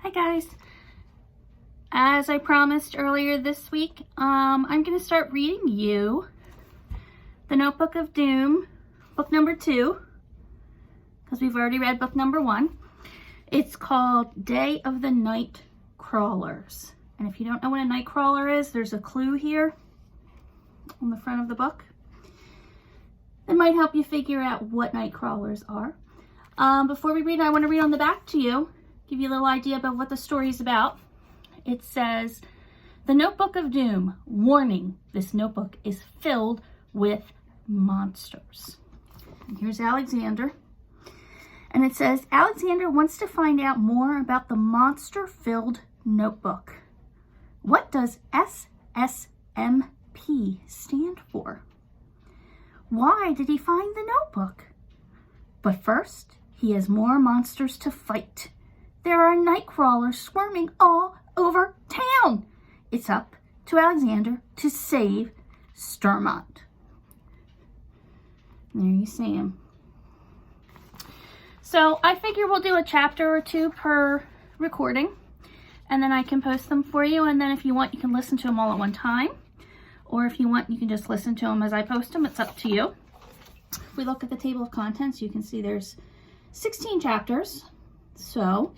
Hi guys. As I promised earlier this week, I'm going to start reading you The Notebook of Doom, book number 2, because we've already read book number 1. It's called Day of the Night Crawlers. And if you don't know what a night crawler is, there's a clue here on the front of the book that might help you figure out what night crawlers are. Before we read, I want to read on the back to you, give you a little idea about what the story is about. It says, The Notebook of Doom. Warning, this notebook is filled with monsters. And here's Alexander. And it says, Alexander wants to find out more about the monster-filled notebook. What does SSMP stand for? Why did he find the notebook? But first, he has more monsters to fight. There are night crawlers swarming all over town. It's up to Alexander to save Stormont. There you see him. So I figure we'll do a chapter or 2 per recording, and then I can post them for you. And then if you want, you can listen to them all at one time. Or if you want, you can just listen to them as I post them. It's up to you. If we look at the table of contents, you can see there's 16 chapters. So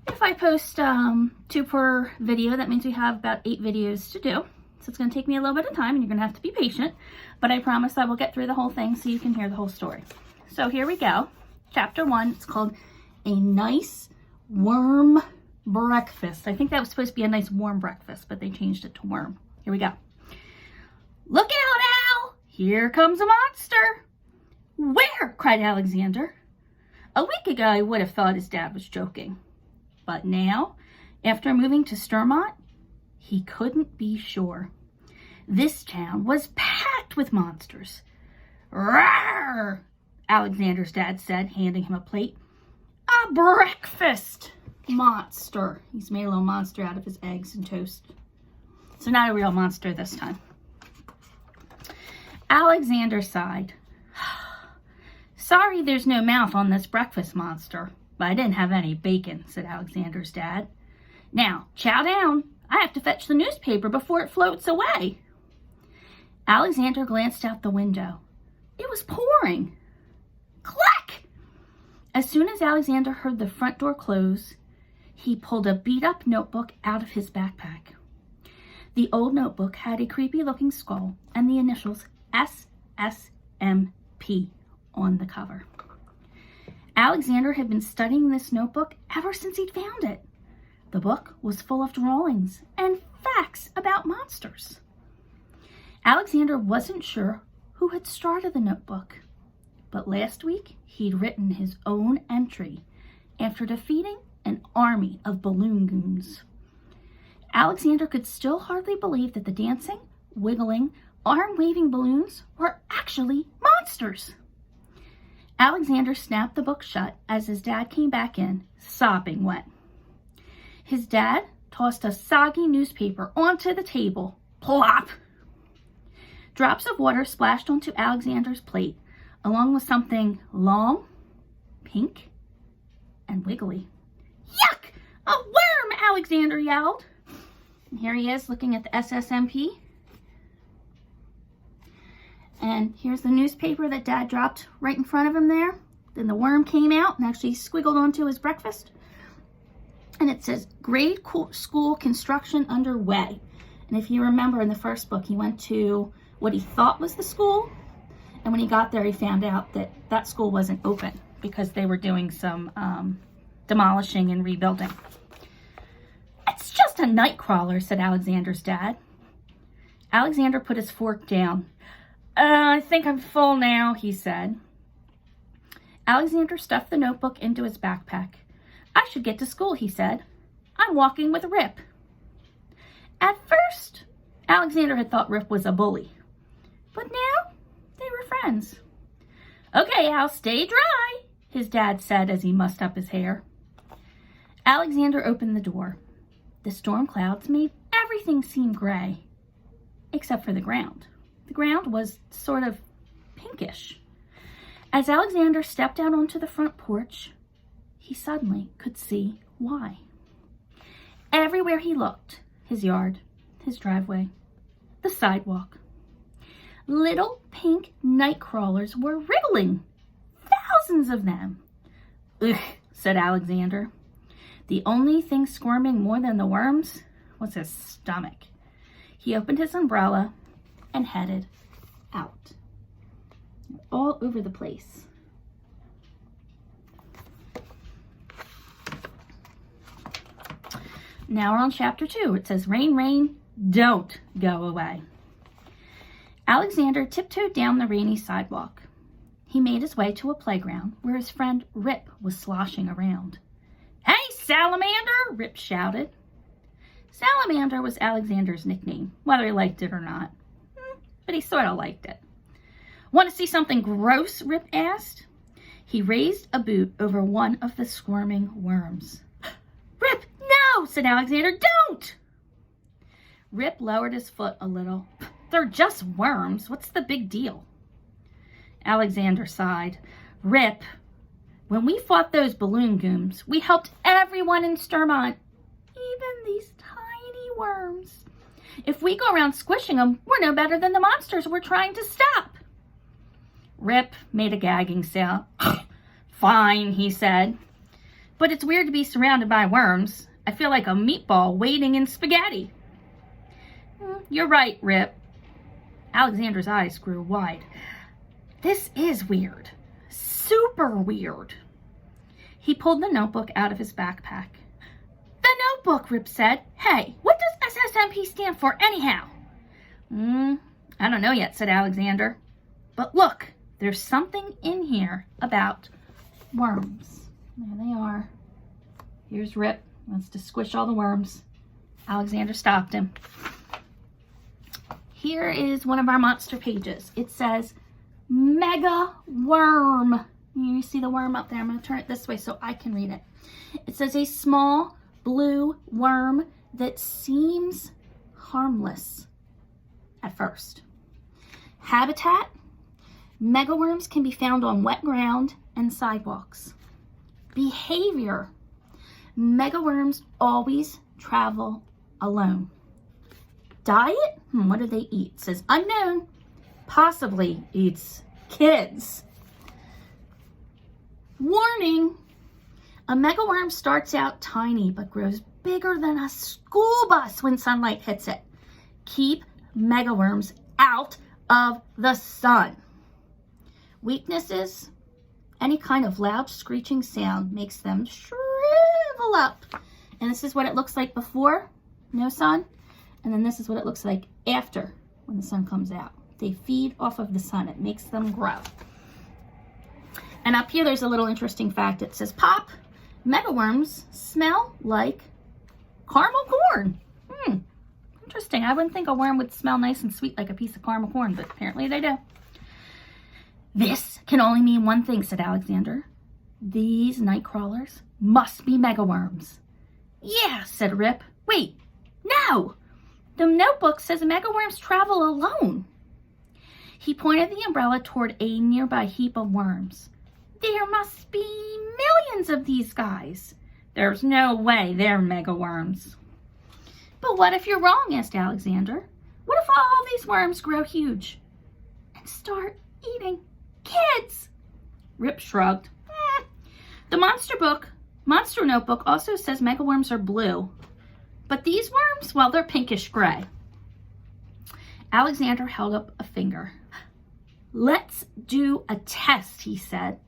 if I post 2 per video, that means we have about 8 videos to do. So it's going to take me a little bit of time, and you're going to have to be patient. But I promise I will get through the whole thing so you can hear the whole story. So here we go. Chapter 1, it's called A Nice Worm Breakfast. I think that was supposed to be a nice warm breakfast, but they changed it to worm. Here we go. Look out, Al! Here comes a monster! Where? Cried Alexander. A week ago, I would have thought his dad was joking. But now, after moving to Stormont, he couldn't be sure. This town was packed with monsters. Rawr! Alexander's dad said, handing him a plate. A breakfast monster. He's made a little monster out of his eggs and toast. So not a real monster this time. Alexander sighed. Sorry there's no mouth on this breakfast monster, but I didn't have any bacon, said Alexander's dad. Now, chow down. I have to fetch the newspaper before it floats away. Alexander glanced out the window. It was pouring. Clack! As soon as Alexander heard the front door close, he pulled a beat-up notebook out of his backpack. The old notebook had a creepy-looking skull and the initials SSMP on the cover. Alexander had been studying this notebook ever since he'd found it. The book was full of drawings and facts about monsters. Alexander wasn't sure who had started the notebook, but last week he'd written his own entry after defeating an army of balloon goons. Alexander could still hardly believe that the dancing, wiggling, arm-waving balloons were actually monsters. Alexander snapped the book shut as his dad came back in, sopping wet. His dad tossed a soggy newspaper onto the table. Plop! Drops of water splashed onto Alexander's plate, along with something long, pink, and wiggly. Yuck! A worm! Alexander yelled. And here he is looking at the SSMP. And here's the newspaper that Dad dropped right in front of him there. Then the worm came out and actually squiggled onto his breakfast. And it says, grade school construction underway. And if you remember in the first book, he went to what he thought was the school. And when he got there, he found out that that school wasn't open because they were doing some demolishing and rebuilding. It's just a night crawler, said Alexander's dad. Alexander put his fork down. I think I'm full now, he said. Alexander stuffed the notebook into his backpack. I should get to school, he said. I'm walking with Rip. At first, Alexander had thought Rip was a bully. But now, they were friends. Okay, Al, stay dry, his dad said as he mussed up his hair. Alexander opened the door. The storm clouds made everything seem gray, except for the ground. The ground was sort of pinkish. As Alexander stepped out onto the front porch, he suddenly could see why. Everywhere he looked, his yard, his driveway, the sidewalk, little pink night crawlers were wriggling. Thousands of them. Ugh, said Alexander. The only thing squirming more than the worms was his stomach. He opened his umbrella and headed out. All over the place. Now we're on chapter 2. It says, rain, rain, don't go away. Alexander tiptoed down the rainy sidewalk. He made his way to a playground where his friend Rip was sloshing around. Hey, Salamander, Rip shouted. Salamander was Alexander's nickname, whether he liked it or not. But he sort of liked it. Want to see something gross? Rip asked. He raised a boot over one of the squirming worms. Rip, no, said Alexander, don't! Rip lowered his foot a little. They're just worms. What's the big deal? Alexander sighed. Rip, when we fought those balloon goons, we helped everyone in Sturmont, even these tiny worms. If we go around squishing them, we're no better than the monsters we're trying to stop. Rip made a gagging sound. Fine, he said. But it's weird to be surrounded by worms. I feel like a meatball wading in spaghetti. You're right, Rip. Alexander's eyes grew wide. This is weird. Super weird. He pulled the notebook out of his backpack. The notebook, Rip said. Hey, what does SSMP stand for anyhow? I don't know yet, said Alexander. But look, there's something in here about worms. There they are. Here's Rip. Wants to squish all the worms. Alexander stopped him. Here is one of our monster pages. It says, Mega Worm. You see the worm up there? I'm going to turn it this way so I can read it. It says, a small blue worm that seems harmless at first. Habitat. Megaworms can be found on wet ground and sidewalks. Behavior. Megaworms always travel alone. Diet? What do they eat? It says unknown. Possibly eats kids. Warning. A megaworm starts out tiny but grows bigger than a school bus when sunlight hits it. Keep megaworms out of the sun. Weaknesses. Any kind of loud screeching sound makes them shrivel up. And this is what it looks like before, no sun. And then this is what it looks like after, when the sun comes out. They feed off of the sun. It makes them grow. And up here, there's a little interesting fact. It says, Pop, megaworms smell like caramel corn. Interesting. I wouldn't think a worm would smell nice and sweet like a piece of caramel corn, but apparently they do. This can only mean one thing, said Alexander. These night crawlers must be megaworms. Yeah, said Rip. Wait, no! The notebook says megaworms travel alone. He pointed the umbrella toward a nearby heap of worms. There must be millions of these guys. There's no way they're megaworms. But what if you're wrong, asked Alexander. What if all these worms grow huge and start eating kids? Rip shrugged. The monster notebook also says megaworms are blue. But these worms, well, they're pinkish gray. Alexander held up a finger. Let's do a test, he said.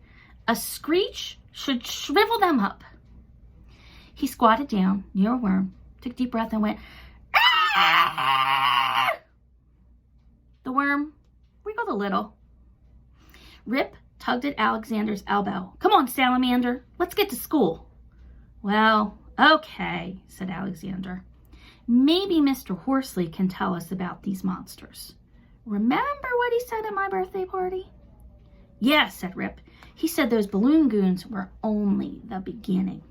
A screech should shrivel them up. He squatted down near a worm, took a deep breath, and went, ah! The worm wiggled a little. Rip tugged at Alexander's elbow. Come on, Salamander, let's get to school. Well, okay, said Alexander. Maybe Mr. Horsley can tell us about these monsters. Remember what he said at my birthday party? Yeah, said Rip. He said those balloon goons were only the beginning.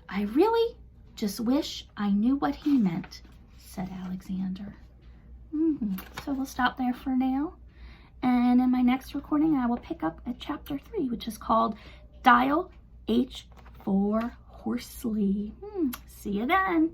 I really just wish I knew what he meant, said Alexander. So we'll stop there for now. And in my next recording, I will pick up at chapter 3, which is called Dial H for Horsley. See you then.